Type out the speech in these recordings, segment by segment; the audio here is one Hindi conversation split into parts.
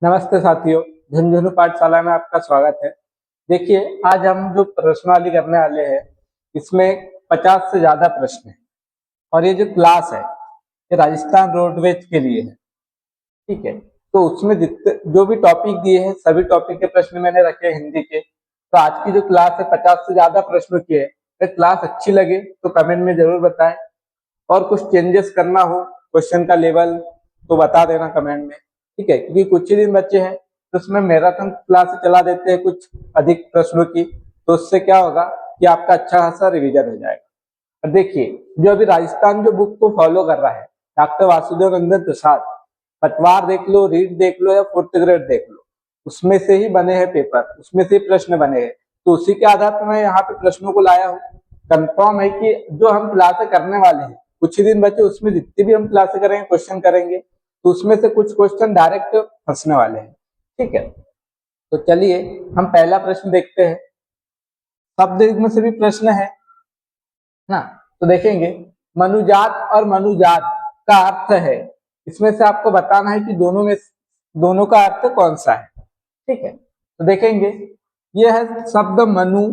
नमस्ते साथियों, झुंझुनू पाठशाला में आपका स्वागत है। देखिए, आज हम जो प्रश्नावली करने वाले हैं, इसमें 50 से ज्यादा प्रश्न हैं और ये जो क्लास है, ये राजस्थान रोडवेज के लिए है। ठीक है, तो उसमें जितने जो भी टॉपिक दिए हैं, सभी टॉपिक के प्रश्न मैंने रखे हैं हिंदी के। तो आज की जो क्लास है, 50 से ज्यादा प्रश्नों की है। अगर क्लास अच्छी लगे तो कमेंट में जरूर बताएं, और कुछ चेंजेस करना हो क्वेश्चन का लेवल तो बता देना कमेंट में। ठीक है, क्योंकि कुछ ही दिन बचे हैं, तो उसमें मैराथन क्लास चला देते हैं कुछ अधिक प्रश्नों की। तो उससे क्या होगा कि आपका अच्छा खासा रिवीजन हो जाएगा। और देखिए, जो अभी राजस्थान जो बुक को फॉलो कर रहा है, डॉक्टर वासुदेव नंदन प्रसाद, पटवार देख लो, रीड देख लो या फोर्थ ग्रेड देख लो, उसमें से ही बने हैं पेपर, उसमें से प्रश्न बने हैं। तो उसी के आधार पर मैं यहाँ पे प्रश्नों को लाया हूँ। कंफर्म है कि जो हम क्लासें करने वाले हैं, कुछ ही दिन बचे, उसमें जितनी भी हम क्लासें करेंगे, क्वेश्चन करेंगे, तो उसमें से कुछ क्वेश्चन डायरेक्ट फंसने वाले हैं। ठीक है, तो चलिए हम पहला प्रश्न देखते हैं। शब्द में से भी प्रश्न है ना। तो देखेंगे, मनुजात और मनुजात का अर्थ है, इसमें से आपको बताना है कि दोनों का अर्थ कौन सा है। ठीक है, तो देखेंगे, यह है शब्द मनु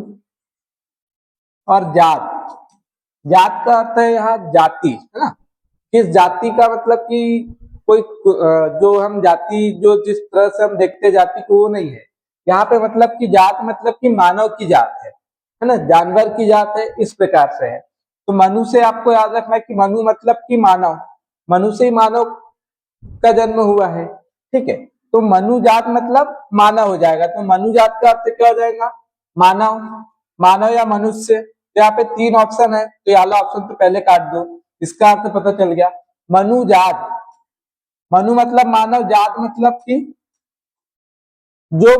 और जात। जात का अर्थ है यहाँ जाति, है ना। किस जाति का मतलब कि कोई जो हम जाति, जो जिस तरह से हम देखते हैं जाति को, वो नहीं है यहाँ पे। मतलब कि जात मतलब कि मानव की जात है ना, जानवर की जात है, इस प्रकार से है। तो मनु से आपको याद रखना है कि मनु मतलब कि मानव, मनु से ही मानव का जन्म हुआ है। ठीक है, तो मनु जात मतलब मानव हो जाएगा। तो मनु जात का अर्थ क्या हो जाएगा? मानव, मानव या मनुष्य। तो यहाँ पे 3 ऑप्शन है, तो ये वाला ऑप्शन तो पहले काट दो, इसका अर्थ पता चल गया। मनु जात, मनु मतलब मानव, जात मतलब कि जो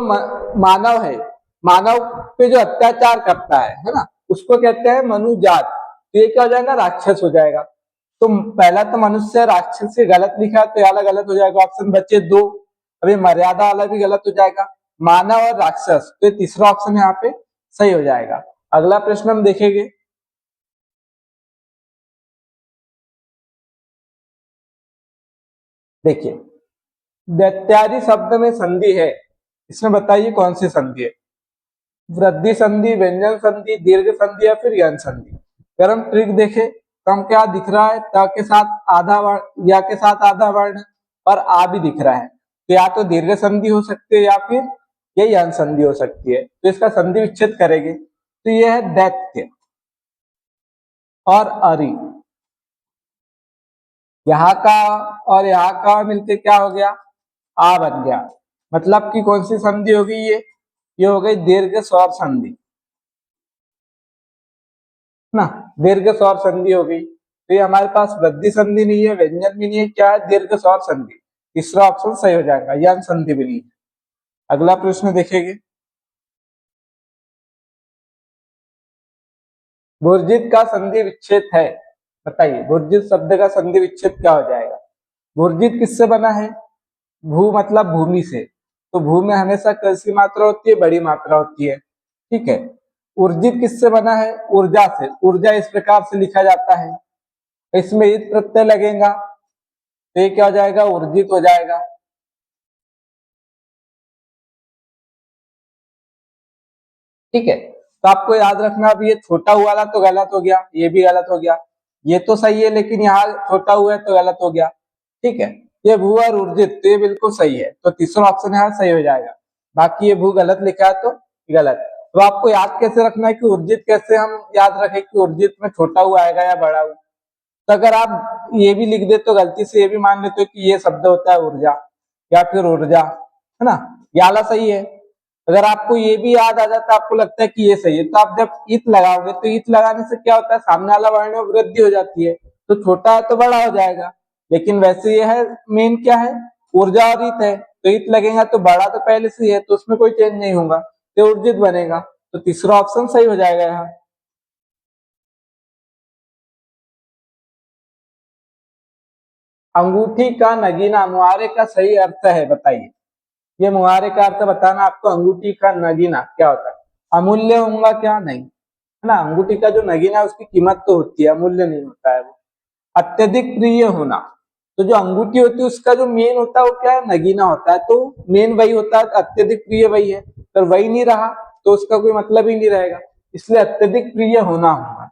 मानव है, मानव पे जो अत्याचार करता है ना, उसको कहते हैं मनु जात। तो ये क्या हो जाएगा? राक्षस हो जाएगा। तो पहला तो मनुष्य, राक्षस से गलत लिखा, तो वाला गलत हो जाएगा। ऑप्शन बचे 2। अभी मर्यादा वाला भी गलत हो जाएगा, मानव और राक्षस। तो तीसरा ऑप्शन यहाँ पे सही हो जाएगा। अगला प्रश्न हम देखेंगे। देखिए, दैत्यादि शब्द में संधि है, इसमें बताइए कौन सी संधि है? वृद्धि संधि, व्यंजन संधि, दीर्घ संधि या फिर यन संधि। अगर हम ट्रिक देखें तो हम क्या दिख रहा है? त के साथ आधा वर्ण, या के साथ आधा वर्ण, और आ भी दिख रहा है। तो या तो दीर्घ संधि हो सकती है या फिर ये यन संधि हो सकती है। तो इसका संधि विच्छेद करेंगे तो यह है दैत्य और अरि। यहाँ का और यहाँ का मिलके क्या हो गया? आ बन गया। मतलब कि कौन सी संधि होगी? ये हो गई दीर्घ स्वर संधि ना, दीर्घ स्वर संधि हो गई। तो ये हमारे पास वृद्धि संधि नहीं है, व्यंजन भी नहीं है, क्या है? दीर्घ स्वर संधि। तीसरा ऑप्शन सही हो जाएगा, यन संधि भी नहीं है। अगला प्रश्न देखेंगे। भूर्जित का संधि विच्छेद है, बताइए भूर्जित शब्द का संधि विच्छेद क्या हो जाएगा? भूर्जित किससे बना है? भू मतलब भूमि से। तो भू में हमेशा कैसी मात्रा होती है? बड़ी मात्रा होती है। ठीक है, ऊर्जित किससे बना है? ऊर्जा से। ऊर्जा इस प्रकार से लिखा जाता है, इसमें इत प्रत्यय लगेगा, तो ये क्या हो जाएगा? ऊर्जित हो जाएगा। ठीक है, तो आपको याद रखना, अब ये छोटा हुआ वाला तो गलत हो गया, ये भी गलत हो गया। ये तो सही है, लेकिन यहाँ छोटा हुआ है तो गलत हो गया। ठीक है, ये भू और ऊर्जित, तो ये बिल्कुल सही है। तो तीसरा ऑप्शन यहाँ सही हो जाएगा। बाकी ये भू गलत लिखा है तो गलत। तो आपको याद कैसे रखना है कि ऊर्जित कैसे हम याद रखें कि ऊर्जित में छोटा हुआ आएगा या बड़ा हुआ? तो अगर आप ये भी लिख दे तो गलती से ये भी मान लेते हो कि ये शब्द होता है ऊर्जा या फिर ऊर्जा, है ना, ये वाला सही है। अगर आपको ये भी याद आ जाता है, आपको लगता है कि ये सही है, तो आप जब इत लगाओगे तो इत लगाने से क्या होता है? सामने वाला वर्ण में वृद्धि हो जाती है, तो छोटा है तो बड़ा हो जाएगा। लेकिन वैसे ये है, मेन क्या है? ऊर्जा और इत है, तो इत लगेगा तो बड़ा तो पहले से ही है, तो उसमें कोई चेंज नहीं होगा, तो ऊर्जित बनेगा। तो तीसरा ऑप्शन सही हो जाएगा यहाँ। अंगूठी का नगीना, मुहावरे का सही अर्थ है, बताइए। ये मुहावरे का अर्थ बताना आपको। अंगूठी का नगीना क्या होता है? अमूल्य होगा क्या? नहीं, है ना। अंगूठी का जो नगीना है उसकी कीमत तो होती है, अमूल्य नहीं होता है वो। अत्यधिक प्रिय होना, तो जो अंगूठी होती है उसका जो मेन होता है वो क्या है, नगीना होता है। तो मेन वही होता है, अत्यधिक प्रिय वही है। अगर वही नहीं रहा तो उसका कोई मतलब ही नहीं रहेगा, इसलिए अत्यधिक प्रिय होना होगा।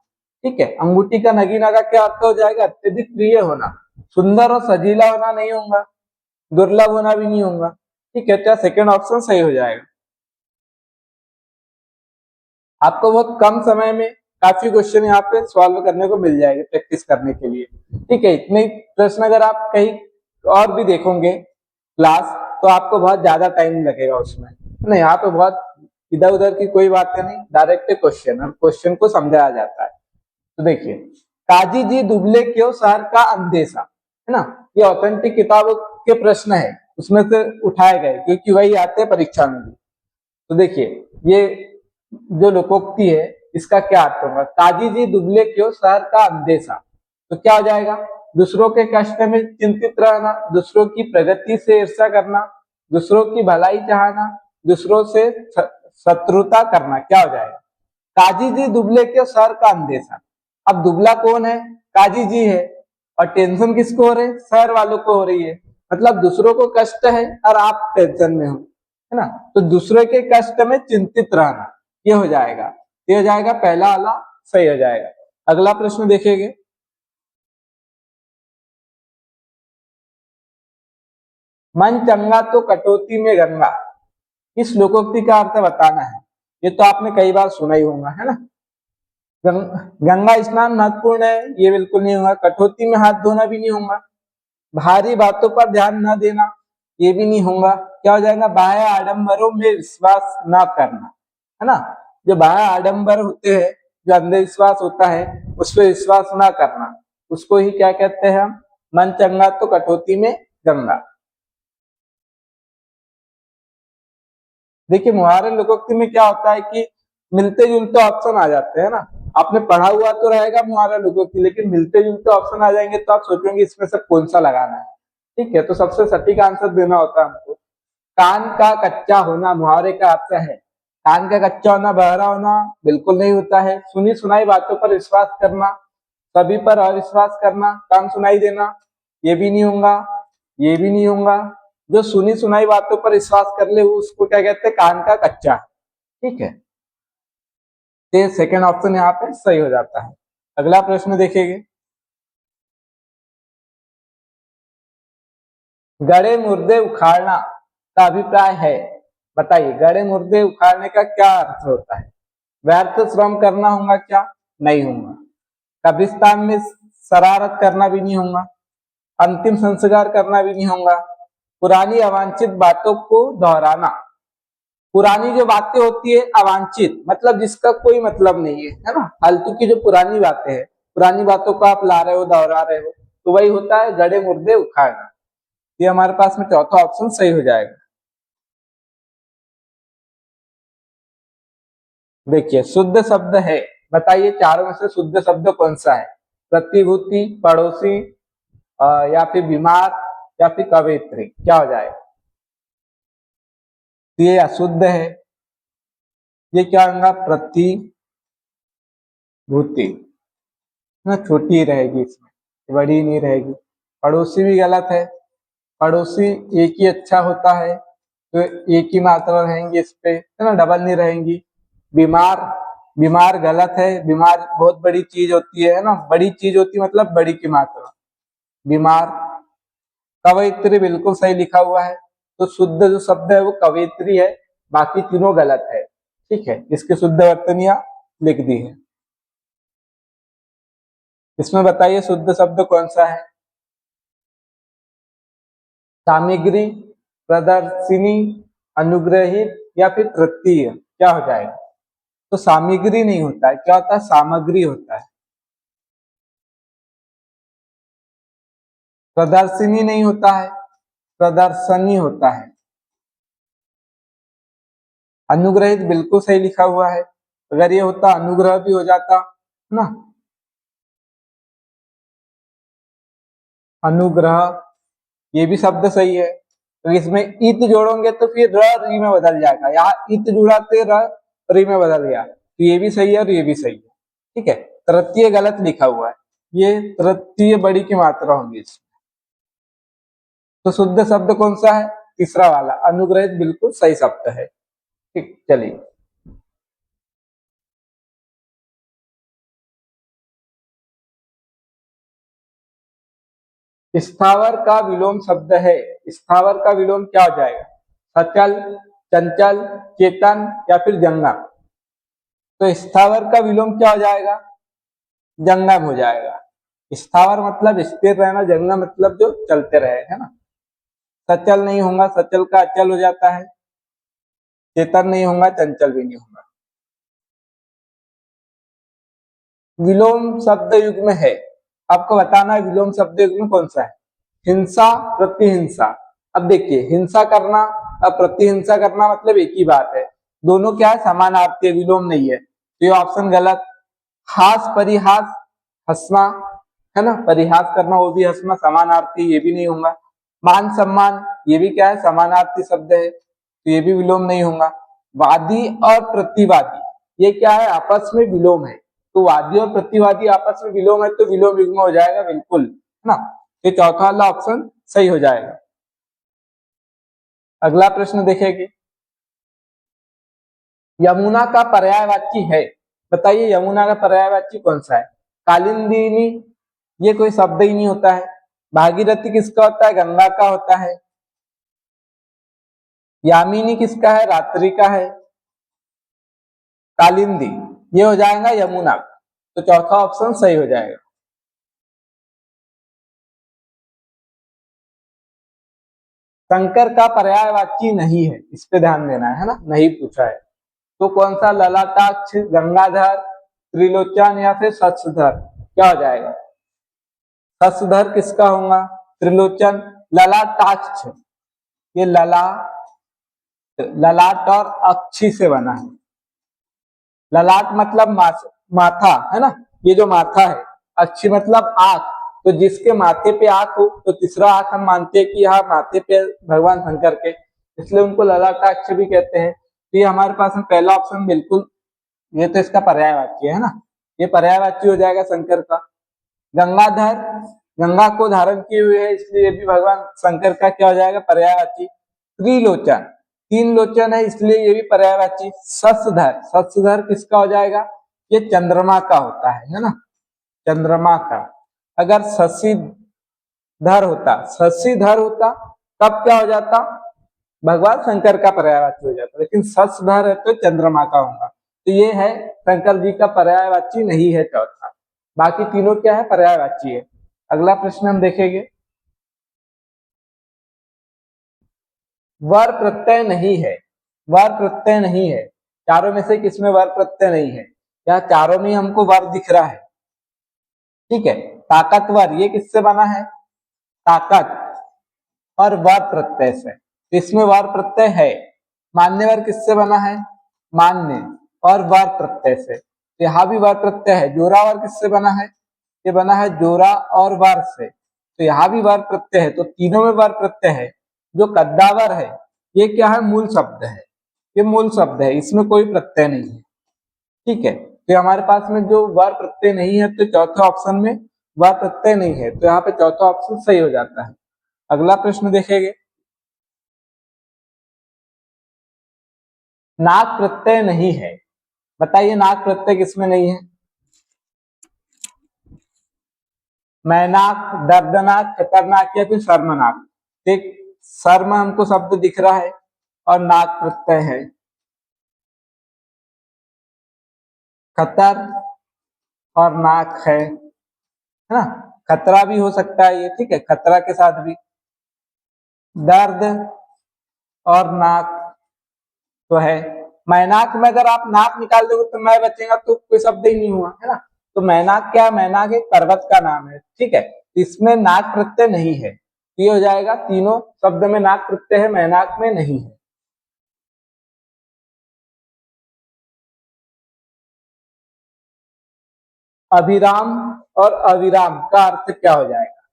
ठीक है, अंगूठी का नगीना का क्या अर्थ हो जाएगा, अत्यधिक प्रिय होना। सुंदर और सजीला होना नहीं होगा, दुर्लभ होना भी नहीं होगा। ठीक है, तो सेकेंड ऑप्शन सही हो जाएगा। आपको बहुत कम समय में काफी क्वेश्चन यहाँ पे सॉल्व करने को मिल जाएंगे प्रैक्टिस करने के लिए। ठीक है, इतने प्रश्न अगर आप कहीं और भी देखोगे क्लास तो आपको बहुत ज्यादा टाइम लगेगा उसमें, है ना। यहाँ पे बहुत इधर उधर की कोई बात नहीं, डायरेक्ट क्वेश्चन और क्वेश्चन को समझाया जाता है। तो देखिए, काजी जी दुबले क्यों शहर का अंदेशा, है ना। ये ऑथेंटिक किताबों के प्रश्न है, उसमें से उठाए गए क्योंकि वही आते हैं परीक्षा में भी। तो देखिए, ये जो लोकोक्ति है इसका क्या अर्थ होगा, काजी जी दुबले क्यों शहर का अंदेशा। तो क्या हो जाएगा, दूसरों के कष्ट में चिंतित रहना, दूसरों की प्रगति से ईर्ष्या करना, दूसरों की भलाई चाहना, दूसरों से शत्रुता करना। क्या हो जाएगा, काजी जी दुबले क्यों शहर का अंदेशा। अब दुबला कौन है, काजी जी है, और टेंशन किसको हो रही है, शहर वालों को हो रही है। मतलब दूसरों को कष्ट है और आप टेंशन में हो, है ना। तो दूसरे के कष्ट में चिंतित रहना, ये हो जाएगा, ये हो जाएगा पहला वाला सही हो जाएगा। अगला प्रश्न देखेंगे, मन चंगा तो कटौती में गंगा। इस लोकोक्ति का अर्थ बताना है। ये तो आपने कई बार सुना ही होगा, है ना। गंगा स्नान महत्वपूर्ण है, ये बिल्कुल नहीं होगा। कटौती में हाथ धोना भी नहीं होगा। भारी बातों पर ध्यान न देना, ये भी नहीं होगा। क्या हो जाएगा, बाह्य आडंबरों में विश्वास न करना, है ना। जो बाह्य आडंबर होते हैं, जो अंधविश्वास होता है उस पर विश्वास ना करना, उसको ही क्या कहते हैं हम, मन चंगा तो कटौती में गंगा। देखिए, मुहावरे लोकोक्ति में क्या होता है कि मिलते जुलते ऑप्शन आ जाते हैं ना। आपने पढ़ा हुआ तो रहेगा मुहावरा लोकोक्ति, लेकिन मिलते जुलते ऑप्शन आ जाएंगे तो आप सोचेंगे इसमें से कौन सा लगाना है। ठीक है, तो सबसे सटीक आंसर देना होता है हमको। कान का कच्चा होना मुहावरे का अर्थ है। कान का कच्चा होना, बहरा होना बिल्कुल नहीं होता है। सुनी सुनाई बातों पर विश्वास करना, सभी पर अविश्वास करना, कान सुनाई देना, ये भी नहीं होगा, ये भी नहीं होगा। जो सुनी सुनाई बातों पर विश्वास कर ले वो उसको क्या कहते हैं, कान का कच्चा। ठीक है, तो सेकेंड ऑप्शन यहाँ पे सही हो जाता है। अगला प्रश्न देखेंगे, गड़े मुर्दे उखाड़ना का अभिप्राय है। बताइए, गड़े मुर्दे उखाड़ने का क्या अर्थ होता है। व्यर्थ श्रम करना होगा क्या, नहीं होगा। कब्रिस्तान में शरारत करना भी नहीं होगा। अंतिम संस्कार करना भी नहीं होगा। पुरानी अवांछित बातों को दोहराना। पुरानी जो बातें होती है अवांछित, मतलब जिसका कोई मतलब नहीं है ना, फालतू की जो पुरानी बातें हैं, पुरानी बातों को आप ला रहे हो, दोहरा रहे हो, तो वही होता है गड़े मुर्दे उखाड़ना। ये हमारे पास में चौथा ऑप्शन सही हो जाएगा। देखिए, शुद्ध शब्द है, बताइए चारों में से शुद्ध शब्द कौन सा है। प्रतिभूति, पड़ोसी, या फिर बीमार, या फिर कवित्री। क्या हो जाएगा, तो ये अशुद्ध है। ये क्या होगा, प्रतिभूति ना, छोटी ही रहेगी इसमें, बड़ी नहीं रहेगी। पड़ोसी भी गलत है, पड़ोसी एक ही अच्छा होता है, तो एक ही मात्रा रहेंगी इस पे, है ना, डबल नहीं रहेंगी। बीमार, बीमार गलत है, बीमार बहुत बड़ी चीज होती है ना, बड़ी चीज होती है मतलब बड़ी की मात्रा, बीमार। कवयित्री बिल्कुल सही लिखा हुआ है, तो शुद्ध जो शब्द है वो कवयित्री है, बाकी तीनों गलत है। ठीक है, इसके शुद्ध वर्तनियां लिख दी है। इसमें बताइए शुद्ध शब्द कौन सा है। सामग्री, प्रदर्शिनी, अनुग्रहित, या फिर तृतीय। क्या हो जाएगा, तो सामग्री नहीं होता है, क्या होता है, सामग्री होता है। प्रदर्शिनी नहीं होता है, प्रदर्शनी होता है। अनुग्रहित बिल्कुल सही लिखा हुआ है, अगर ये होता अनुग्रह भी हो जाता ना। अनुग्रह, ये भी शब्द सही है, तो इसमें इत जोड़ोगे तो फिर र री में बदल जाएगा। यहाँ इत जुड़ा थे, र री में बदल गया, तो ये भी सही है और ये भी सही है। ठीक है, तृतीय गलत लिखा हुआ है, ये तृतीय बड़ी की मात्रा होगी इसमें। तो शुद्ध शब्द कौन सा है? तीसरा वाला, अनुग्रहित बिल्कुल सही शब्द है। ठीक, चलिए। स्थावर का विलोम शब्द है, स्थावर का विलोम क्या हो जाएगा? सचल, चंचल, चेतन या फिर जंगम? तो स्थावर का विलोम क्या हो जाएगा? जंगम हो जाएगा। स्थावर मतलब स्थिर रहना, जंगम मतलब जो चलते रहे, है ना। सचल नहीं होगा, सचल का अचल हो जाता है। चेतन नहीं होगा, चंचल भी नहीं होगा। विलोम शब्द युग्म है, आपको बताना है विलोम शब्द युग्म कौन सा है। हिंसा, प्रतिहिंसा। अब देखिए, हिंसा करना और प्रतिहिंसा करना मतलब एक ही बात है, दोनों क्या है? समानार्थी है, विलोम नहीं है। तो ये ऑप्शन गलत। हास, परिहास, हंसना, है ना, परिहास करना वो भी हंसना, समानार्थी, ये भी नहीं होगा। मान सम्मान, ये भी क्या है? समानार्थी शब्द है, तो ये भी विलोम नहीं होगा। वादी और प्रतिवादी, ये क्या है? आपस में विलोम है। तो वादी और प्रतिवादी आपस में विलोम है, तो विलोम युग्म हो जाएगा बिल्कुल, है ना। ये चौथा वाला ऑप्शन सही हो जाएगा। अगला प्रश्न देखेंगे। यमुना का पर्यायवाची है, बताइए यमुना का पर्यायवाची कौन सा है? कालिंदिनी, ये कोई शब्द ही नहीं होता है। भागीरथी किसका होता है? गंगा का होता है। यामिनी किसका है? रात्रि का है। कालिंदी, ये हो जाएगा यमुना, तो चौथा ऑप्शन सही हो जाएगा। शंकर का पर्यायवाची नहीं है, इस पे ध्यान देना है ना, नहीं पूछा है। तो कौन सा? ललाटाक्ष, गंगाधर, त्रिलोचन या फिर शशधर? क्या हो जाएगा? शशधर किसका होगा? त्रिलोचन। ललाटाक्ष, ये ललाट और अक्षी से बना है। ललाट मतलब माथा, है ना, ये जो माथा है। अक्षी मतलब आंख, तो जिसके माथे पे आंख हो तो तीसरा आंख हम मानते हैं कि यहाँ माथे पे भगवान शंकर के, इसलिए उनको ललाटाक्ष भी कहते हैं। तो ये हमारे पास में पहला ऑप्शन बिल्कुल, ये तो इसका पर्यायवाची है ना, ये पर्यायवाची हो जाएगा शंकर का। गंगाधर, गंगा को धारण किए हुए है, इसलिए ये भी भगवान शंकर का क्या हो जाएगा? पर्यायवाची। त्रिलोचन, तीन लोचन है, इसलिए ये भी पर्यायवाची। शशधर, शशधर किसका हो जाएगा? ये चंद्रमा का होता है ना, चंद्रमा का। अगर शशिधर होता तब क्या हो जाता? भगवान शंकर का पर्यायवाची हो जाता, लेकिन शशधर है तो चंद्रमा का होगा। तो ये है शंकर जी का पर्यायवाची नहीं है चौथा, बाकी तीनों क्या है? पर्यायवाची है। अगला प्रश्न हम देखेंगे। वर प्रत्यय नहीं है, वर प्रत्यय नहीं है, चारों में से किसमें वर प्रत्यय नहीं है? या चारों में हमको वर दिख रहा है, ठीक है। ताकतवर, ये किससे बना है? ताकत और वर प्रत्यय से, तो इसमें वर प्रत्यय है। मान्यवर किससे बना है? मान्य और वर प्रत्यय से, तो यहाँ भी वर प्रत्यय है। जोरावर किससे बना है? ये बना है जोरा और वर से, तो यहाँ भी वर प्रत्यय है, तो तीनों में वर प्रत्यय है। जो कद्दावर है, ये क्या है? मूल शब्द है, ये मूल शब्द है, इसमें कोई प्रत्यय नहीं है, ठीक है। तो हमारे पास में जो वर प्रत्यय नहीं है, तो चौथे ऑप्शन में वर प्रत्यय नहीं है, तो यहाँ पे चौथा ऑप्शन सही हो जाता है। अगला प्रश्न देखेंगे। नाक प्रत्यय नहीं है, बताइए नाक प्रत्यय किसमें नहीं है? मैनाक, दर्दनाक, खतरनाक या फिर शर्मनाक? एक शर्म हमको शब्द दिख रहा है और नाक प्रत्यय है। खतर और नाक है ना, खतरा भी हो सकता है ये, ठीक है, खतरा के साथ भी। दर्द और नाक तो है। मैनाक में अगर आप नाक निकाल दोगे तो मैं बचेगा, तो कोई शब्द ही नहीं हुआ, है ना। तो मैनाक क्या? मैनाक एक पर्वत का नाम है, ठीक है, इसमें नाक प्रत्यय नहीं है, ये हो जाएगा। तीनों शब्द में नाक प्रत्यय है, मैनाक में नहीं है। अभिराम और अविराम का अर्थ क्या हो जाएगा?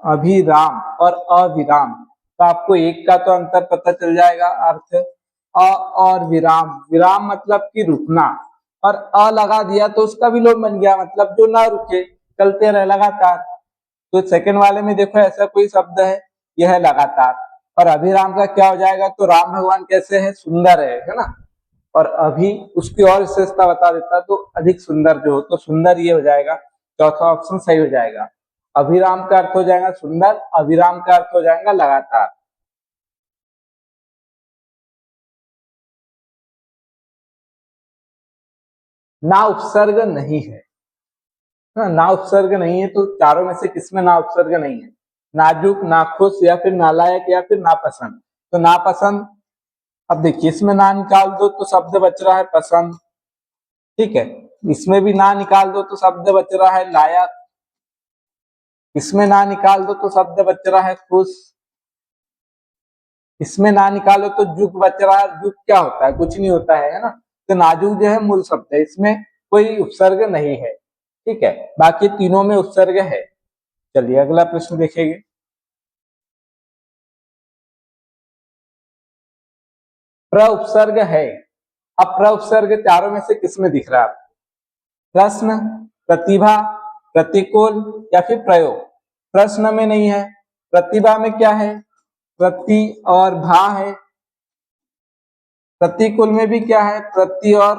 अभिराम और अविराम, तो आपको एक का तो अंतर पता चल जाएगा अर्थ। अ और विराम, विराम मतलब कि रुकना, और अ लगा दिया तो उसका विलोम बन गया, मतलब जो ना रुके, चलते रहे लगातार। तो सेकंड वाले में देखो ऐसा कोई शब्द है, यह है लगातार। और अभिराम का क्या हो जाएगा, तो राम भगवान कैसे है, सुंदर है ना। और अभी उसकी और विशेषता बता देता तो अधिक सुंदर जो हो, तो सुंदर ये हो जाएगा, चौथा ऑप्शन सही हो जाएगा। अभिराम का अर्थ हो जाएगा सुंदर, अभिराम का अर्थ हो जाएगा लगातार। ना उपसर्ग नहीं है ना उपसर्ग नहीं है, तो चारों में से किसमें ना उपसर्ग नहीं है, नाजुक, नाखुश, या फिर नालायक, या फिर नापसंद। तो नापसंद, अब देखिए इसमें ना निकाल दो तो शब्द बच रहा है पसंद, ठीक है। इसमें भी ना निकाल दो तो शब्द बच रहा है लायक, इसमें ना निकाल दो तो शब्द बच रहा है खुश, इसमें ना निकालो तो जुग बच रहा है। जुग क्या होता है, कुछ नहीं होता है ना। तो नाजुक जो है मूल शब्द है, इसमें कोई उपसर्ग नहीं है, ठीक है। बाकी तीनों में उपसर्ग है। चलिए अगला प्रश्न देखेंगे। प्र उपसर्ग है, अब प्र उपसर्ग चारों में से किसमें दिख रहा है आपको, प्रश्न, प्रतिभा, प्रतिकूल, या फिर प्रयोग। प्रश्न में नहीं है, प्रतिभा में क्या है, प्रति और भा है, प्रतिकूल में भी क्या है, प्रति और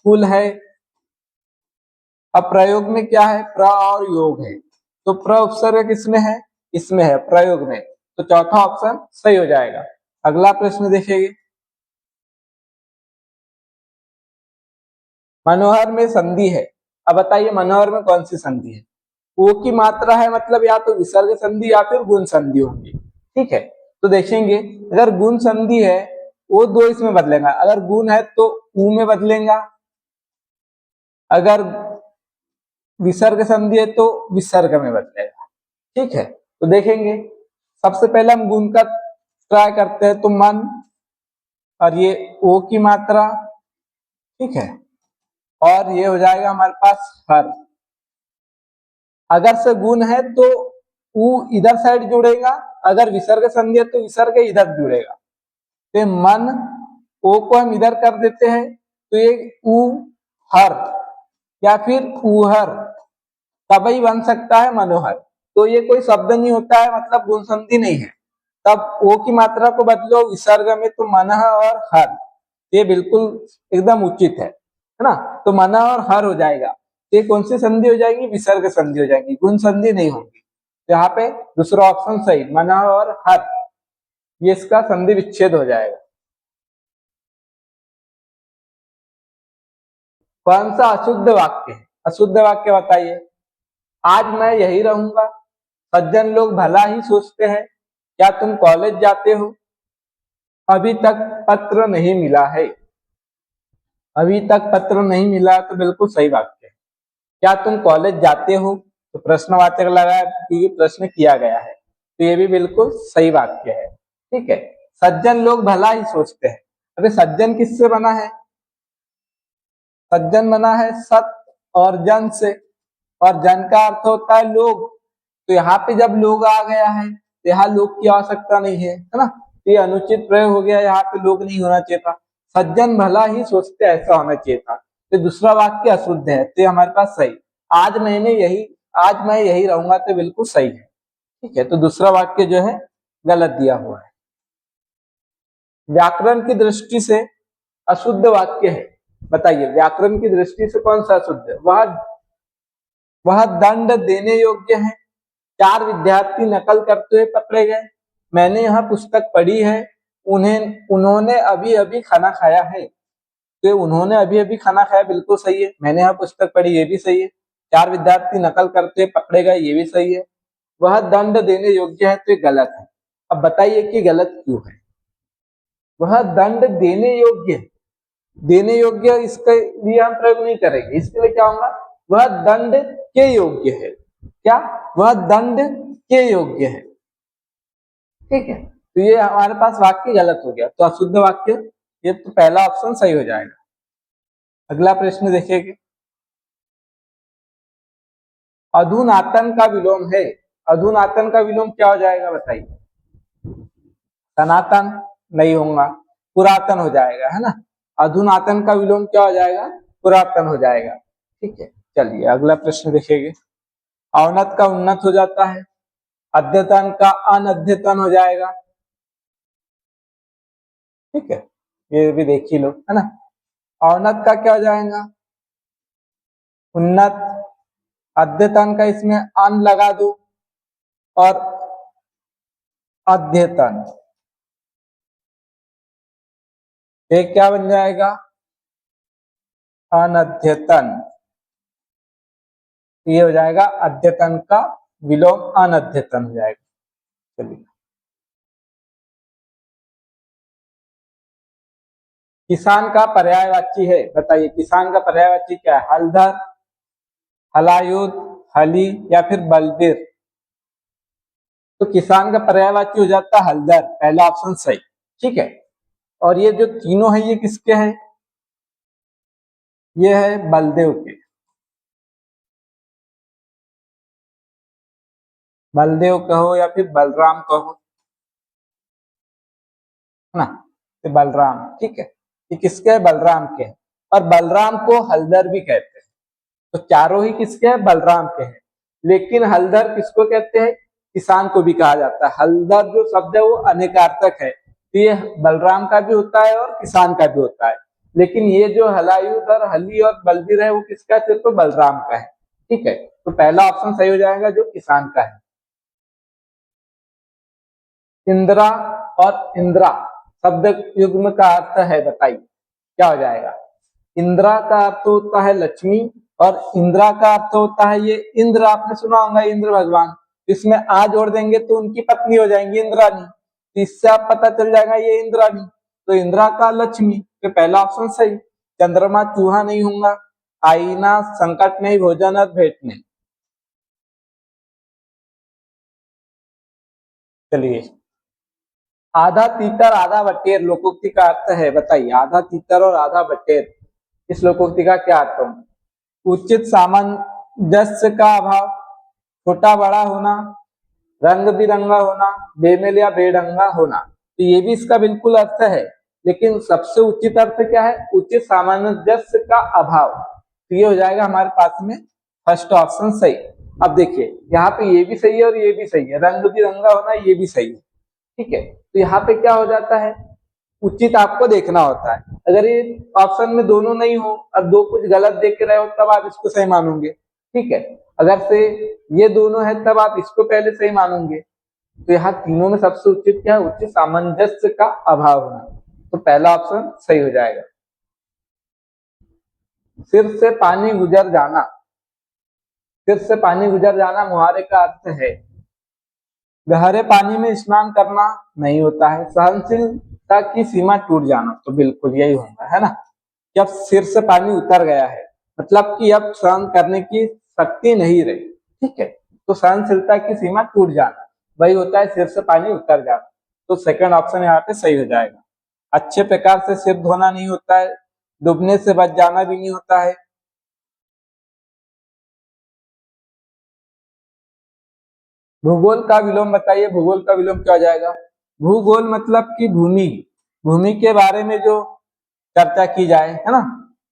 कुल है। अब प्रयोग में क्या है, प्र और योग है। तो प्र उपसर्ग किसमें है, इसमें है, प्रयोग में। तो चौथा ऑप्शन सही हो जाएगा। अगला प्रश्न देखेंगे। मनोहर में संधि है, अब बताइए मनोहर में कौन सी संधि है। ओ की मात्रा है, मतलब या तो विसर्ग संधि या फिर गुण संधि होंगी, ठीक है। तो देखेंगे अगर गुण संधि है, वो दो इसमें बदलेगा, अगर गुण है तो ऊ में बदलेगा, अगर विसर्ग संधि है तो विसर्ग में बदलेगा, ठीक है। तो देखेंगे सबसे पहले हम गुण का ट्राई करते हैं, तो मन, और ये ओ की मात्रा, ठीक है, और ये हो जाएगा हमारे पास हर। अगर से गुण है तो ऊ इधर साइड जुड़ेगा, अगर विसर्ग संधि है तो विसर्ग इधर जुड़ेगा। तो मन, ओ को हम इधर कर देते हैं, तो ये ऊ हर या फिर ऊहर तभी बन सकता है मनोहर। तो ये कोई शब्द नहीं होता है, मतलब गुण संधि नहीं है। तब ओ की मात्रा को बदलो विसर्ग में, तो मनः और हर, ये बिल्कुल एकदम उचित है ना। तो मनः और हर हो जाएगा। ये कौन सी संधि हो जाएगी, विसर्ग संधि हो जाएगी, गुण संधि नहीं होगी। तो यहाँ पे दूसरा ऑप्शन सही, मनः और हर, ये इसका संधि विच्छेद हो जाएगा। कौन सा अशुद्ध वाक्य है, अशुद्ध वाक्य बताइए। आज मैं यही रहूंगा, सज्जन लोग भला ही सोचते हैं, क्या तुम कॉलेज जाते हो, अभी तक पत्र नहीं मिला है। अभी तक पत्र नहीं मिला तो बिल्कुल सही वाक्य है। क्या तुम कॉलेज जाते हो, तो प्रश्नवाचक लगा क्योंकि प्रश्न किया गया है, तो ये भी बिल्कुल सही वाक्य है, ठीक है। सज्जन लोग भला ही सोचते हैं, अरे सज्जन किससे बना है, सज्जन बना है सत और जन से, और जन का अर्थ होता है लोग। तो यहाँ पे जब लोग आ गया है तो यहाँ लोग की आवश्यकता नहीं है ना। तो ये अनुचित प्रयोग हो गया, यहाँ पे लोग नहीं होना चाहिए था, सज्जन भला ही सोचते ऐसा होना चाहिए था। तो दूसरा वाक्य अशुद्ध है, तो हमारे पास सही, आज आज मैं यही रहूंगा, तो बिल्कुल सही है, ठीक है। तो दूसरा वाक्य जो है गलत दिया हुआ है। व्याकरण की दृष्टि से अशुद्ध वाक्य है, बताइए व्याकरण की दृष्टि से कौन सा अशुद्ध है। वह दंड देने योग्य है। 4 विद्यार्थी नकल करते हुए पकड़े गए। मैंने यह पुस्तक पढ़ी है, उन्होंने अभी अभी खाना खाया है। तो उन्होंने अभी अभी खाना खाया बिल्कुल सही है, मैंने यह पुस्तक पढ़ी ये भी सही है, 4 विद्यार्थी नकल करते हुए पकड़े गए ये भी सही है। वह दंड देने योग्य है, तो ये गलत है। अब बताइए कि गलत क्यों है। वह दंड देने योग्य, देने योग्य इसके लिए हम प्रयोग नहीं करेंगे, इसके लिए क्या होगा, वह दंड के योग्य है। क्या, वह दंड के योग्य है, ठीक है। तो ये हमारे पास वाक्य गलत हो गया, तो अशुद्ध वाक्य, ये तो पहला ऑप्शन सही हो जाएगा। अगला प्रश्न देखिए। अधुनातन का विलोम है, अधुनातन का विलोम क्या हो जाएगा बताइए। सनातन नहीं होगा, पुरातन हो जाएगा, है ना। अधुनातन का विलोम क्या हो जाएगा, पुरातन हो जाएगा, ठीक है। चलिए अगला प्रश्न देखेंगे। अवनत का उन्नत हो जाता है, अद्यतन का अनद्यतन हो जाएगा। ठीक है, ये भी देख ही लो, है ना। औन्नत का क्या हो जाएगा? उन्नत। अद्यतन का इसमें अन लगा दो और अद्यतन, ये क्या बन जाएगा? अनद्यतन। ये हो जाएगा अद्यतन का विलोम अनद्यतन हो जाएगा। चलिए, किसान का पर्यायवाची है, बताइए किसान का पर्यायवाची क्या है? हलधर, हलायुध, हली या फिर बलबीर? तो किसान का पर्यायवाची हो जाता है हलधर, पहला ऑप्शन सही। ठीक है, और ये जो तीनों है ये किसके हैं? ये है बलदेव के। बलदेव कहो या फिर बलराम कहो, है ना, ये बलराम। ठीक है, ये किसके है? बलराम के हैं। और बलराम को हलधर भी कहते हैं। तो चारों ही किसके हैं? बलराम के हैं। लेकिन हलधर किसको कहते हैं? किसान को भी कहा जाता है। हलधर जो शब्द है वो अनेकार्थक है, तो ये बलराम का भी होता है और किसान का भी होता है। लेकिन ये जो हलायुध और हली और बलबीर है वो किसका? सिर्फ बलराम का है। ठीक है, तो पहला ऑप्शन सही हो जाएगा जो किसान का है। इंदिरा और इंद्रा शब्द युग्म का अर्थ है, बताइए क्या हो जाएगा? इंदिरा का अर्थ होता है लक्ष्मी और इंदिरा का अर्थ होता है ये इंद्र, आपने सुना होगा इंद्र भगवान। इसमें आ जोड़ देंगे तो उनकी पत्नी हो जाएंगी इंद्रानी, तो इससे आप पता चल जाएगा ये इंद्रानी। तो इंदिरा का लक्ष्मी, तो पहला ऑप्शन सही। चंद्रमा चूहा नहीं होगा, आईना संकट नहीं, भोजन और भेंट नहीं। चलिए, आधा तीतर आधा बटेर लोकोक्ति का अर्थ है, बताइए आधा तीतर और आधा बटेर इस लोकोक्ति का क्या अर्थ होगा? उचित सामंजस्य का अभाव, छोटा बड़ा होना, रंग बिरंगा होना, बेमेल या बेढंगा होना। तो ये भी इसका बिल्कुल अर्थ है, लेकिन सबसे उचित अर्थ क्या है? उचित सामंजस्य का अभाव। तो ये हो जाएगा हमारे पास में फर्स्ट ऑप्शन सही। अब देखिए यहाँ पे ये भी सही है और ये भी सही है, रंग बिरंगा होना ये भी सही है। ठीक है, तो यहाँ पे क्या हो जाता है? उचित आपको देखना होता है। अगर ये ऑप्शन में दोनों नहीं हो और दो कुछ गलत देख रहे हो तब आप इसको सही मानोगे। ठीक है, अगर से ये दोनों है तब आप इसको पहले सही मानोगे। तो यहाँ तीनों में सबसे उचित क्या है? उचित सामंजस्य का अभाव होना, तो पहला ऑप्शन सही हो जाएगा। सिर से पानी गुजर जाना, सिर से पानी गुजर जाना मुहावरे का अर्थ है गहरे पानी में स्नान करना नहीं होता है, सहनशीलता की सीमा टूट जाना, तो बिल्कुल यही होगा, है ना। जब सिर से पानी उतर गया है मतलब कि अब सहन करने की शक्ति नहीं रही। ठीक है, तो सहनशीलता की सीमा टूट जाना वही होता है सिर से पानी उतर जाना, तो सेकंड ऑप्शन यहाँ पे सही हो जाएगा। अच्छे प्रकार से सिर धोना नहीं होता है, डूबने से बच जाना भी नहीं होता है। भूगोल का विलोम बताइए, भूगोल का विलोम क्या हो जाएगा? भूगोल मतलब कि भूमि, भूमि के बारे में जो चर्चा की जाए, है ना।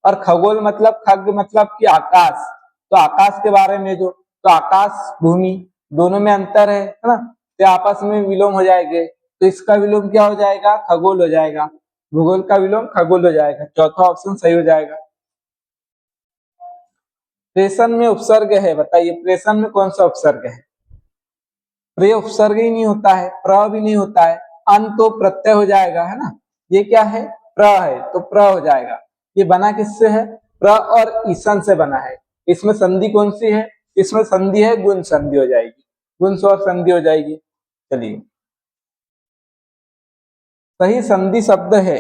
और खगोल मतलब खग मतलब कि आकाश, तो आकाश के बारे में जो, तो आकाश भूमि दोनों में अंतर है ना, तो आपस में विलोम हो जाएंगे, तो इसका विलोम क्या हो जाएगा? खगोल हो जाएगा। भूगोल का विलोम खगोल हो जाएगा, चौथा ऑप्शन सही हो जाएगा। प्रेषण में उपसर्ग है, बताइए प्रेषण में कौन सा उपसर्ग है? प्रे उपसर्ग ही नहीं होता है, प्र भी नहीं होता है, अन तो प्रत्यय हो जाएगा, है ना। ये क्या है? प्र है, तो प्र हो जाएगा। ये बना किससे है? प्र और ईसन से बना है। इसमें संधि कौन सी है? इसमें संधि है गुण संधि हो जाएगी, गुण और संधि हो जाएगी। चलिए, सही संधि शब्द है,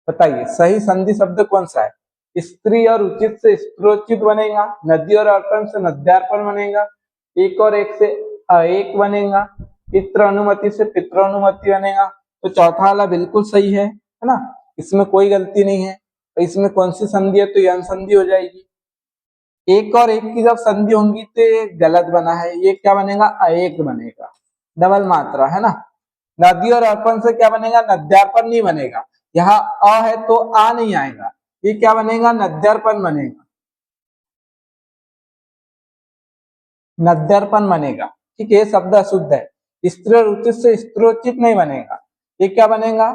बताइए सही संधि शब्द कौन सा है? स्त्री और उचित से स्त्रोचित बनेगा, नदी और अर्पण से नद्यार्पण बनेगा, एक और एक से एक बनेगा, पितृ अनुमति से पितृ अनुमति बनेगा। तो चौथा वाला बिल्कुल सही है ना, इसमें कोई गलती नहीं है। तो इसमें कौन सी संधि है? तो यन संधि हो जाएगी। एक और एक की जब संधि होंगी तो ये गलत बना है, ये क्या बनेगा? अएक बनेगा, डबल मात्रा, है ना। नदी और अर्पण से क्या बनेगा? नद्यार्पण नहीं बनेगा, यहाँ अ है तो आ नहीं आएगा, ये क्या बनेगा? नद्यार्पण बनेगा, नद्यार्पण बनेगा। ठीक है, ये शब्द अशुद्ध है। स्त्रोचित से स्त्रोचित नहीं बनेगा, ये क्या बनेगा,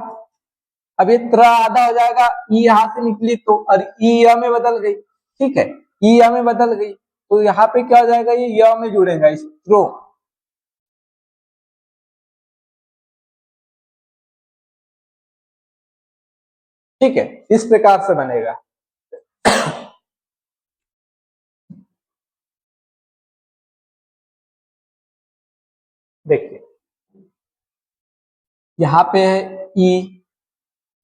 अब ये त्र आधा हो जाएगा, ई यहाँ से निकली तो, और ई य में बदल गई, ठीक है, ई य में बदल गई, तो यहाँ पे क्या हो जाएगा, ये य में जुड़ेगा, स्त्रो, ठीक है, इस प्रकार से बनेगा। देखिए यहाँ पे है ई,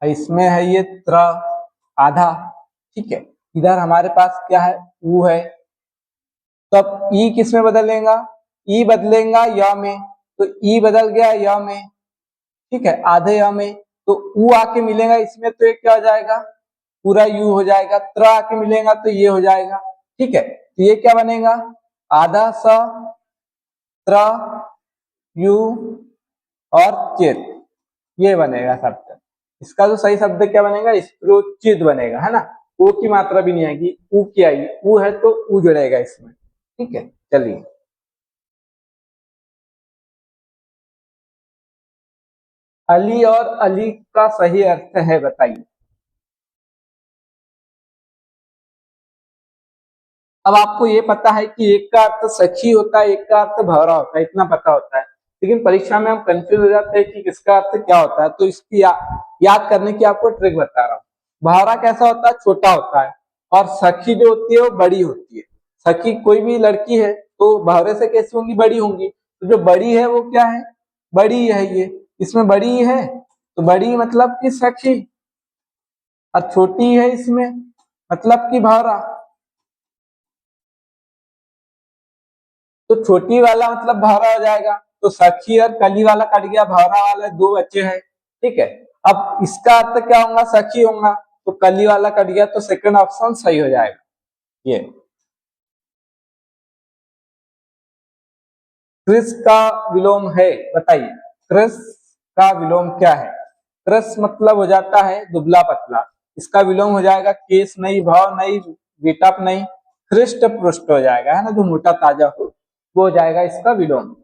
इसमें है ये त्र आधा, ठीक है, इधर हमारे पास क्या है, ऊ है, तो अब ई किस में बदलेगा, ई बदलेगा य में, तो ई बदल गया य में, ठीक है, आधे य में, तो ऊ आके मिलेगा इसमें, तो ये क्या हो जाएगा, पूरा यू हो जाएगा, त्र आके मिलेगा तो ये हो जाएगा, ठीक है, तो ये क्या बनेगा, आधा स त्र यू और चेत, ये बनेगा शब्द। इसका जो सही शब्द क्या बनेगा, स्त्रोचित बनेगा, है ना, ओ की मात्रा भी नहीं आएगी, ऊ की आएगी, ऊ है तो ऊ जुड़ेगा इसमें, ठीक है। चलिए अली और अली का सही अर्थ है बताइए। अब आपको ये पता है कि एक का अर्थ सखी होता है, एक का अर्थ भौरा होता है, इतना पता होता है, लेकिन परीक्षा में हम कंफ्यूज हो जाते हैं कि किसका अर्थ क्या होता है, तो इसकी याद करने की आपको ट्रिक बता रहा हूँ। भौरा कैसा होता है, छोटा होता है, और सखी जो होती है वो बड़ी होती है। सखी कोई भी लड़की है तो भौरे से कैसी होंगी, बड़ी होंगी, तो जो बड़ी है वो क्या है, बड़ी है, ये इसमें बड़ी है, तो बड़ी मतलब कि सखी, और छोटी है इसमें मतलब कि भौरा, तो छोटी वाला मतलब भौरा हो जाएगा, तो सखी और कली वाला कट गया, भौरा वाला दो बच्चे हैं, ठीक है। अब इसका अर्थ क्या होगा, सखी होगा, तो कली वाला कट गया, तो सेकंड ऑप्शन सही हो जाएगा। ये कृष का विलोम है बताइए, कृष का विलोम क्या है, कृष मतलब हो जाता है दुबला पतला, इसका विलोम हो जाएगा केस नहीं, भाव नहीं, विटप नहीं, हृष्ट पृष्ठ हो जाएगा, है ना, जो मोटा ताजा हो वो हो जाएगा इसका विलोम।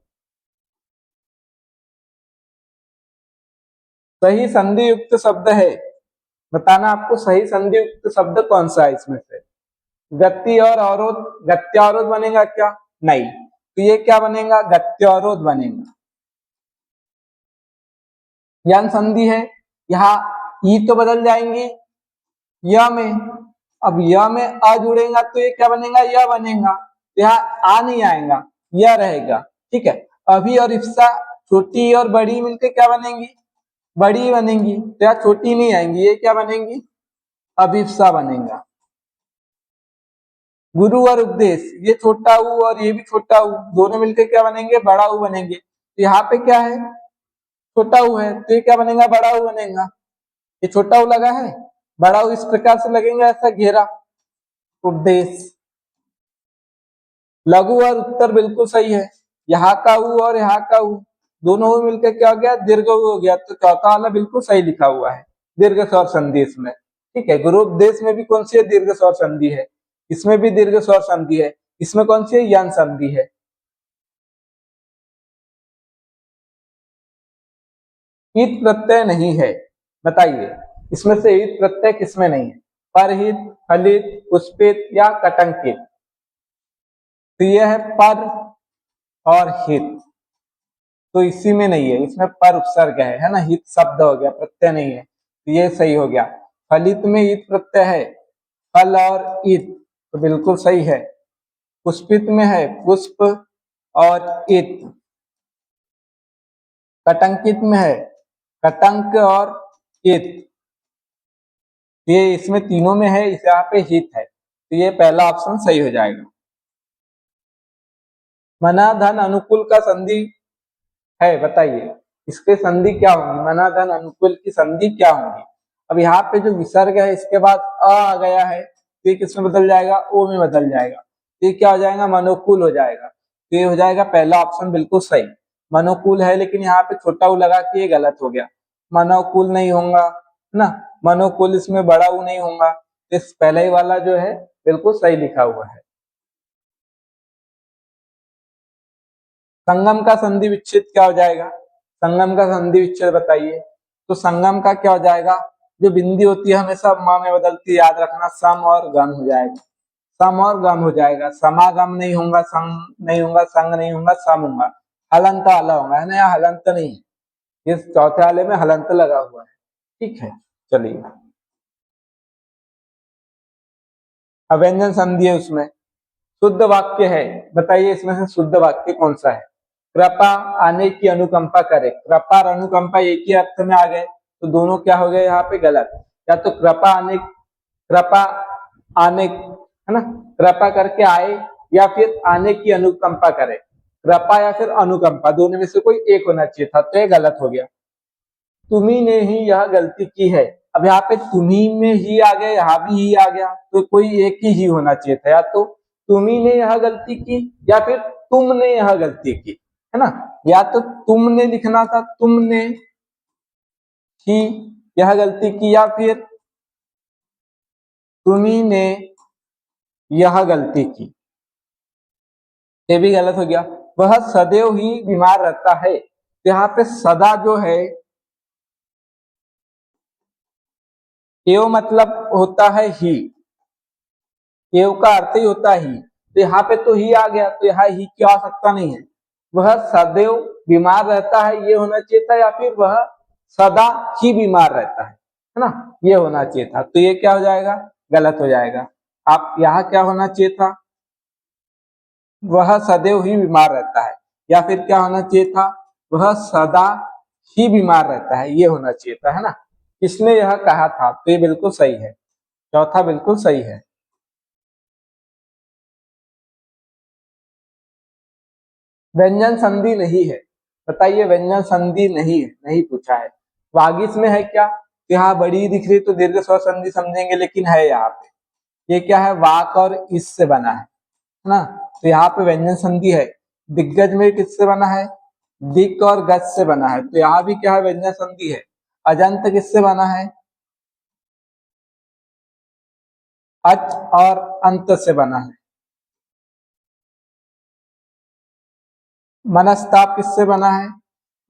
सही संधि युक्त शब्द है, बताना आपको सही संधि युक्त शब्द कौन सा है इसमें से। गति और अवरोध, गत्यावरोध बनेगा क्या, नहीं, तो ये क्या बनेगा, गत्यावरोध बनेगा। यन संधि है, यहाँ ई तो बदल जाएंगी य में, अब य में अ जुड़ेगा तो ये क्या बनेगा, य बनेगा, तो यहाँ आ नहीं आएगा, यह रहेगा, ठीक है। अभी और इफ्सा, छोटी और बड़ी मिलकर क्या बनेंगी, बड़ी बनेंगी, तो यहाँ छोटी नहीं आएंगी, ये क्या बनेंगी, अभिप्सा बनेगा। गुरु और उपदेश, ये छोटा ऊ और ये भी छोटा ऊ, दोनों मिलकर क्या बनेंगे, बड़ा ऊ बनेंगे, तो यहाँ पे क्या है, छोटा ऊ है, तो ये क्या बनेगा, बड़ा ऊ बनेगा, ये छोटा ऊ लगा है, बड़ा ऊ इस प्रकार से लगेगा, ऐसा घेरा, उपदेश। लघु और उत्तर बिल्कुल सही है, यहाँ का ऊ और यहाँ का ऊ दोनों ऊ मिलकर क्या हो गया, दीर्घ ऊ हो गया, तो चौथा वाला बिल्कुल सही लिखा हुआ है, दीर्घ स्वर संधि इसमें, ठीक है। गुरु उपदेश में भी कौन सी है, दीर्घ स्वर संधि है, इसमें भी दीर्घ स्वर संधि है, इसमें कौन सी है, यन संधि है। ईत प्रत्यय नहीं है बताइए, इसमें से ईत प्रत्यय किसमें नहीं है, परहित, फलित, पुष्पित या कटंकित, तो यह है पर और हित, तो इसी में नहीं है, इसमें पर उपसर्ग है ना, हित शब्द हो गया, प्रत्यय नहीं है, तो ये सही हो गया। फलित में ईत प्रत्यय है, फल और ईत, तो बिल्कुल सही है। पुष्पित में है पुष्प और ईत, कटंकित में है कटंक और ईत, ये इसमें तीनों में है, इस यहाँ पे हित है, तो ये पहला ऑप्शन सही हो जाएगा। मना धन अनुकूल का संधि है बताइए, इसके संधि क्या होंगी, मना धन अनुकूल की संधि क्या होंगी। अब यहाँ पे जो विसर्ग है इसके बाद अ आ गया है, तो ये किसमें बदल जाएगा, ओ में बदल जाएगा, तो ये क्या हो जाएगा, मनोकूल हो जाएगा, तो ये हो जाएगा पहला ऑप्शन बिल्कुल सही। मनोकूल है लेकिन यहाँ पे छोटा ऊ लगा के ये गलत हो गया, मनोकूल नहीं होगा ना, मनोकूल इसमें बड़ा ऊ नहीं होगा, इस पहले ही वाला जो है बिल्कुल सही लिखा हुआ है। संगम का संधि विच्छेद क्या हो जाएगा? संगम का संधि विच्छेद बताइए। तो संगम का क्या हो जाएगा? जो बिंदी होती है हमेशा म में बदलती है, याद रखना, सम और गम हो जाएगा। सम और गम हो जाएगा, समागम नहीं होगा, संग नहीं होगा, संग नहीं होगा, सम होगा। हलंत वाला होगा, है ना, यहाँ हलंत नहीं है, इस चौथे वाले में हलंत लगा हुआ है। ठीक है, चलिए अब व्यंजन संधि है, उसमें शुद्ध वाक्य है, बताइए इसमें से शुद्ध वाक्य कौन सा है? कृपा आने की अनुकंपा करे, कृपा और अनुकंपा एक ही अर्थ में आ गए, तो दोनों क्या हो गए यहाँ पे गलत। या तो कृपा आने, कृपा आने, है ना, कृपा करके आए, या फिर आने की अनुकंपा करे। कृपा या फिर अनुकंपा, दोनों में से कोई एक होना चाहिए था, तो ये गलत हो गया। तुम्ही ने ही यह गलती की है, अब यहाँ पे तुम्ही में ही आ गया, यहाँ भी ही आ गया, तो कोई एक ही होना चाहिए था। या तो तुम्ही ने यह गलती की, या फिर तुमने यह गलती की, है ना। या तो तुमने लिखना था, तुमने ही यह गलती की, या फिर तुम्ही ने यह गलती की, ये भी गलत हो गया। वह सदैव ही बीमार रहता है, तो यहाँ पे सदा जो है, एव मतलब होता है ही, एव का अर्थ ही होता है ही, तो यहाँ पे तो ही आ गया, तो यहाँ ही क्या आ सकता नहीं है। वह सदैव बीमार रहता है, ये होना चाहिए था, या फिर वह सदा ही बीमार रहता है ना, ये होना चाहिए था। तो ये क्या हो जाएगा? गलत हो जाएगा। आप यहाँ क्या होना चाहिए था? वह सदैव ही बीमार रहता है, या फिर क्या होना चाहिए था? वह सदा ही बीमार रहता है, ये होना चाहिए था, है ना। किसने यह कहा था? तो ये बिल्कुल सही है, चौथा बिल्कुल सही है। व्यंजन संधि नहीं है, बताइए व्यंजन संधि नहीं है, नहीं पूछा है। वागिस में है क्या? यहाँ बड़ी दिख रही तो दीर्घ स्वर संधि समझेंगे, लेकिन है यहाँ पे। ये क्या है? वाक और इस से बना है ना, तो यहाँ पे व्यंजन संधि है। दिग्गज में किससे बना है? दिक और गज से बना है, तो यहाँ भी क्या है? व्यंजन संधि है। अजंत किससे बना है? अच और अंत से बना है। मनस्ताप किससे बना है?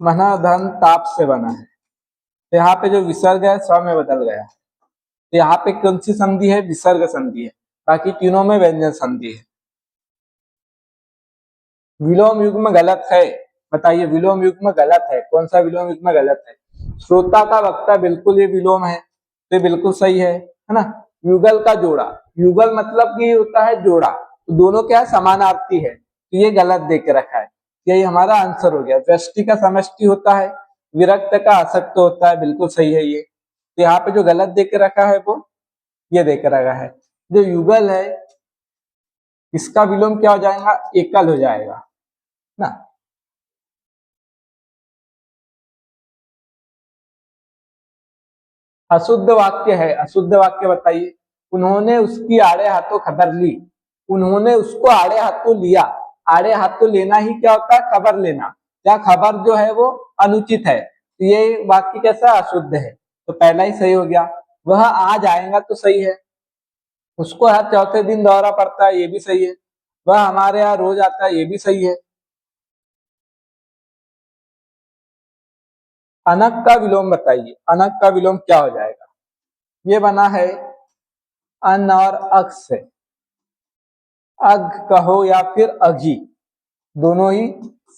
मना धन ताप से बना है। तो यहाँ पे जो विसर्ग है स्व में बदल गया है, तो यहाँ पे कौन सी संधि है? विसर्ग संधि है। बाकी तीनों में व्यंजन संधि है। विलोम युग्म गलत है, बताइए विलोम युग्म गलत है, कौन सा विलोम युग्म गलत है? श्रोता का वक्ता, बिल्कुल ये विलोम है, तो ये बिल्कुल सही है ना। युगल का जोड़ा, युगल मतलब कि होता है जोड़ा, तो दोनों क्या है? समानार्थी है, तो ये गलत दे के रखा है, यही हमारा आंसर हो गया। व्यष्टि का समष्टि होता है, विरक्त का आसक्त होता है, बिल्कुल सही है ये। तो यहाँ पे जो गलत दे के रखा है वो ये दे के रखा है। जो युगल है इसका विलोम क्या हो जाएगा? एकल हो जाएगा ना। अशुद्ध वाक्य है, अशुद्ध वाक्य बताइए। उन्होंने उसकी आड़े हाथों खबर ली, उन्होंने उसको आड़े हाथों लिया। आड़े हाथों लेना ही क्या होता है? खबर लेना। क्या खबर जो है वो अनुचित है, तो ये वाक्य कैसा? अशुद्ध है, तो पहला ही सही हो गया। वह आज आएगा तो सही है, उसको हर चौथे दिन दौरा पड़ता है, ये भी सही है। वह हमारे यहाँ रोज आता है, ये भी सही है। अनक का विलोम बताइए, अनक का विलोम क्या हो जाएगा? ये बना है अन और अक से, अग कहो या फिर अघी, दोनों ही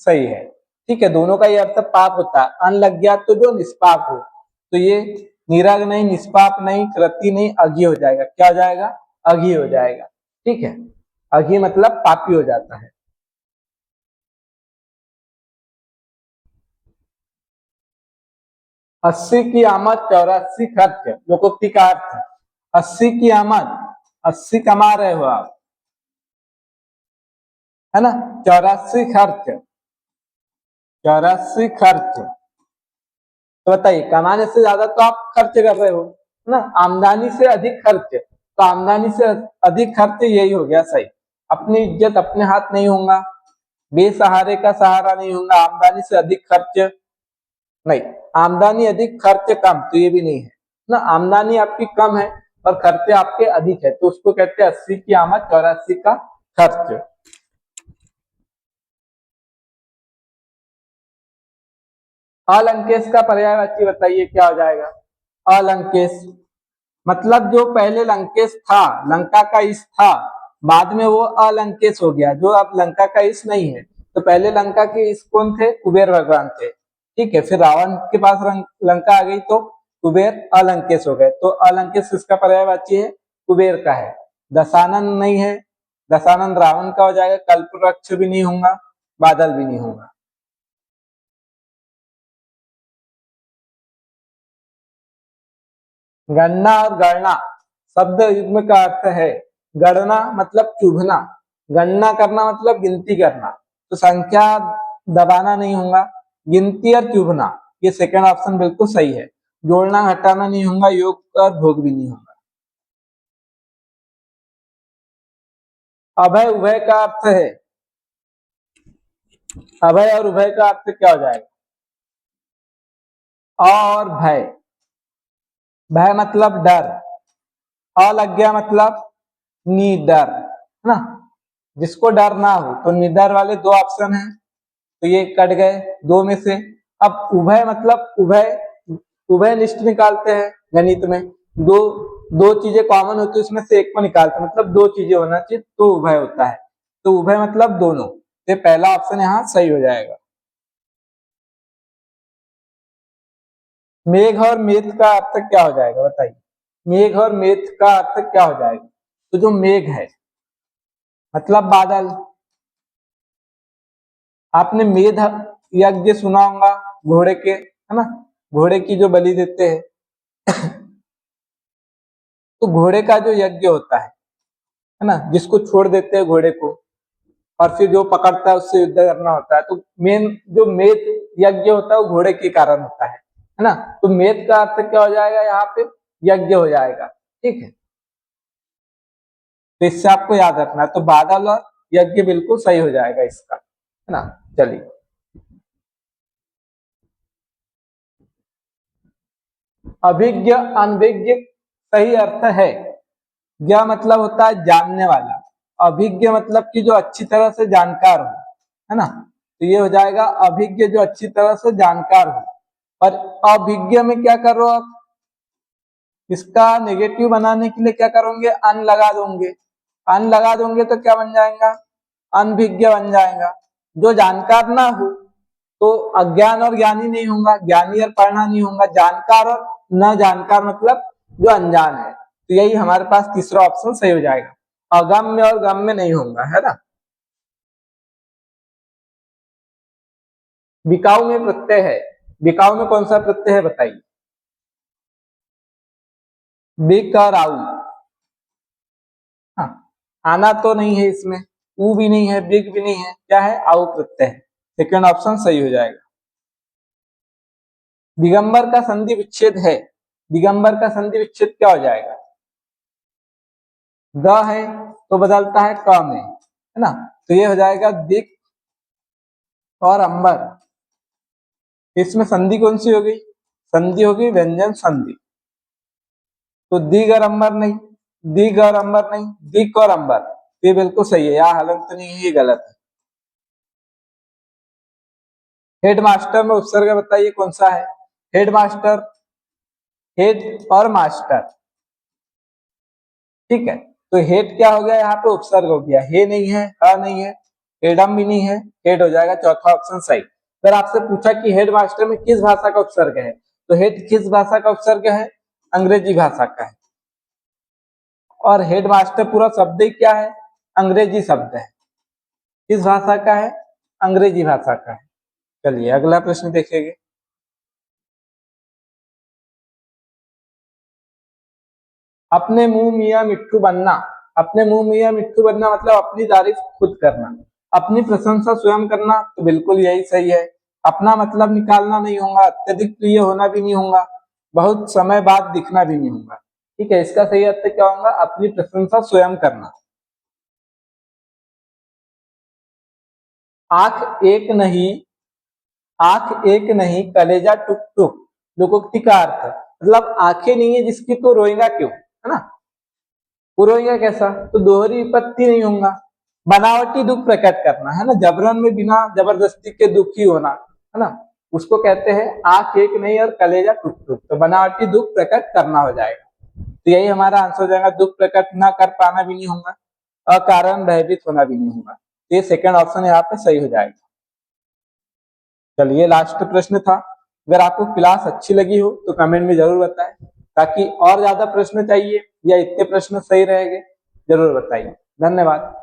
सही है। ठीक है, दोनों का ये अर्थ पाप होता है। अन लग गया तो जो निष्पाप हो, तो ये निरग नहीं, निष्पाप नहीं, कृति नहीं, अघी हो जाएगा। क्या हो जाएगा? अघी हो जाएगा। ठीक है, अघी मतलब पापी हो जाता है। अस्सी की आमद 84 खर्च, लोकोक्ति का अर्थ है। 80 की आमद, 80 कमा रहे हो आप, है ना। 84 खर्च, 84 खर्च, तो बताइए कमाने से ज्यादा तो आप खर्च कर रहे हो ना। आमदनी से अधिक खर्च, तो आमदनी से अधिक खर्च, यही हो गया सही। अपनी इज्जत अपने हाथ नहीं होगा, बेसहारे का सहारा नहीं होगा। आमदनी से अधिक खर्च नहीं, आमदनी अधिक खर्च कम, तो ये भी नहीं है ना। आमदनी आपकी कम है और खर्चे आपके अधिक है, तो उसको कहते हैं 80 की आमद 84 का खर्च। अलंकेश का पर्यायवाची बताइए क्या हो जाएगा। अलंकेश मतलब जो पहले लंकेश था, लंका का ईश था, बाद में वो अलंकेश हो गया, जो अब लंका का ईश नहीं है। तो पहले लंका के ईश कौन थे? कुबेर भगवान थे। ठीक है, फिर रावण के पास लंका आ गई तो कुबेर अलंकेश हो गए। तो अलंकेश किसका पर्यायवाची है? कुबेर का है। दशानन नहीं है, दशानन रावण का हो जाएगा। कल्पवृक्ष भी नहीं होगा, बादल भी नहीं होगा। गणना और गणना शब्द युग्म का अर्थ है गणना मतलब चुभना, गणना करना मतलब गिनती करना। तो संख्या दबाना नहीं होगा, गिनती और चुभना, ये सेकंड ऑप्शन बिल्कुल सही है। जोड़ना घटाना नहीं होगा, योग और भोग भी नहीं होगा। अभय उभय का अर्थ है, अभय और उभय का अर्थ क्या हो जाएगा? और भय, भय मतलब डर, अलज्ञा मतलब निडर, है ना। जिसको डर ना हो तो निडर वाले दो ऑप्शन हैं, तो ये कट गए दो में से। अब उभय मतलब उभय, उभय निष्ठ निकालते हैं गणित में। दो दो चीजें कॉमन होती है, उसमें से एक को निकालते हैं, मतलब दो चीजें होना चाहिए तो उभय होता है। तो उभय मतलब दोनों। तो पहला ऑप्शन यहाँ सही हो जाएगा। मेघ और मेथ का अर्थ क्या हो जाएगा बताइए। मेघ और मेथ का अर्थ क्या हो जाएगा? तो जो मेघ है मतलब बादल। आपने मेध यज्ञ सुना होगा घोड़े के, है ना, घोड़े की जो बलि देते हैं। तो घोड़े का जो यज्ञ होता है ना, जिसको छोड़ देते हैं घोड़े को और फिर जो पकड़ता है उससे युद्ध करना होता है, तो मेन जो मेध यज्ञ होता है वो घोड़े के कारण होता है ना। तो मेध का अर्थ क्या हो जाएगा यहाँ पे? यज्ञ हो जाएगा। ठीक है, तो इससे आपको याद रखना है। तो बादल और यज्ञ बिल्कुल सही हो जाएगा इसका, है ना। चलिए, अभिज्ञ अनभिज्ञ सही अर्थ है। ज्ञ मतलब होता है जानने वाला, अभिज्ञ मतलब कि जो अच्छी तरह से जानकार हो, है ना। तो ये हो जाएगा अभिज्ञ, जो अच्छी तरह से जानकार हो। और अभिज्ञ में क्या करो आप? इसका नेगेटिव बनाने के लिए क्या करोगे? अन लगा दोगे। अन लगा दोगे तो क्या बन जाएगा? अनभिज्ञ बन जाएगा। जो जानकार ना हो तो अज्ञान और ज्ञानी नहीं होगा, ज्ञानी और पढ़ना नहीं होगा, जानकार और न जानकार मतलब जो अनजान है। तो यही हमारे पास तीसरा ऑप्शन सही हो जाएगा। अगम्य और गम्य नहीं होगा, है ना। बिकाऊ में प्रत्यय है, बिकाऊ में कौन सा प्रत्यय है बताइए। बिक और आऊ। हाँ, आना तो नहीं है इसमें, ऊ भी नहीं है, बिग भी नहीं है, क्या है? आऊ प्रत्यय है। सेकेंड ऑप्शन सही हो जाएगा। दिगंबर का संधि विच्छेद है, दिगंबर का संधि विच्छेद क्या हो जाएगा? द है तो बदलता है क में, है ना। तो ये हो जाएगा दिक और अंबर। इसमें संधि कौन सी हो गई? संधि होगी व्यंजन संधि। तो दिग और अंबर नहीं, दिग और अंबर नहीं, दिक और अंबर। ये बिल्कुल सही है, यहाँ हलंत नहीं है, ये गलत है। हेडमास्टर में उपसर्ग बताइए कौन सा है? हेडमास्टर, हेड और मास्टर। ठीक है, तो हेड क्या हो गया? यहाँ पे उपसर्ग हो गया, हे नहीं है, ह नहीं है, हेडम भी नहीं है, हेड हो जाएगा चौथा ऑप्शन सही। फिर आपसे पूछा कि हेड मास्टर में किस भाषा का उपसर्ग है, तो हेड किस भाषा का उपसर्ग है? अंग्रेजी भाषा का है। और हेड मास्टर पूरा शब्द ही क्या है? अंग्रेजी शब्द है। किस भाषा का है? अंग्रेजी भाषा का है। चलिए अगला प्रश्न देखेंगे। अपने मुंह मियाँ मिट्ठू बनना, अपने मुंह मियाँ मिट्ठू बनना मतलब अपनी तारीफ खुद करना, अपनी प्रशंसा स्वयं करना, तो बिल्कुल यही सही है। अपना मतलब निकालना नहीं होगा, अत्यधिक प्रिय होना भी नहीं होगा, बहुत समय बाद दिखना भी नहीं होगा। ठीक है, इसका सही अर्थ क्या होगा? अपनी प्रशंसा स्वयं करना। आंख एक नहीं, आंख एक नहीं कलेजा टुक टुक, लोकोक्ति का अर्थ मतलब आंखें नहीं है जिसकी तो रोएगा क्यों, है ना। वो रोएगा कैसा? तो दोहरी विपत्ति नहीं होगा। बनावटी दुख प्रकट करना, है ना, जबरन में बिना जबरदस्ती के दुखी होना, है ना। उसको कहते हैं आंख एक नहीं और कलेजा टुक टुक, तो बनावटी दुख प्रकट करना हो जाएगा। तो यही हमारा आंसर हो जाएगा, दुख प्रकट ना कर पाना भी नहीं होगा, अकारण भयभीत होना भी नहीं होगा। तो ये सेकंड ऑप्शन यहाँ पे सही हो जाएगा। चलिए लास्ट प्रश्न था। अगर आपको क्लास अच्छी लगी हो तो कमेंट में जरूर बताएं, ताकि और ज्यादा प्रश्न चाहिए या इतने प्रश्न सही रहेंगे जरूर बताइए। धन्यवाद।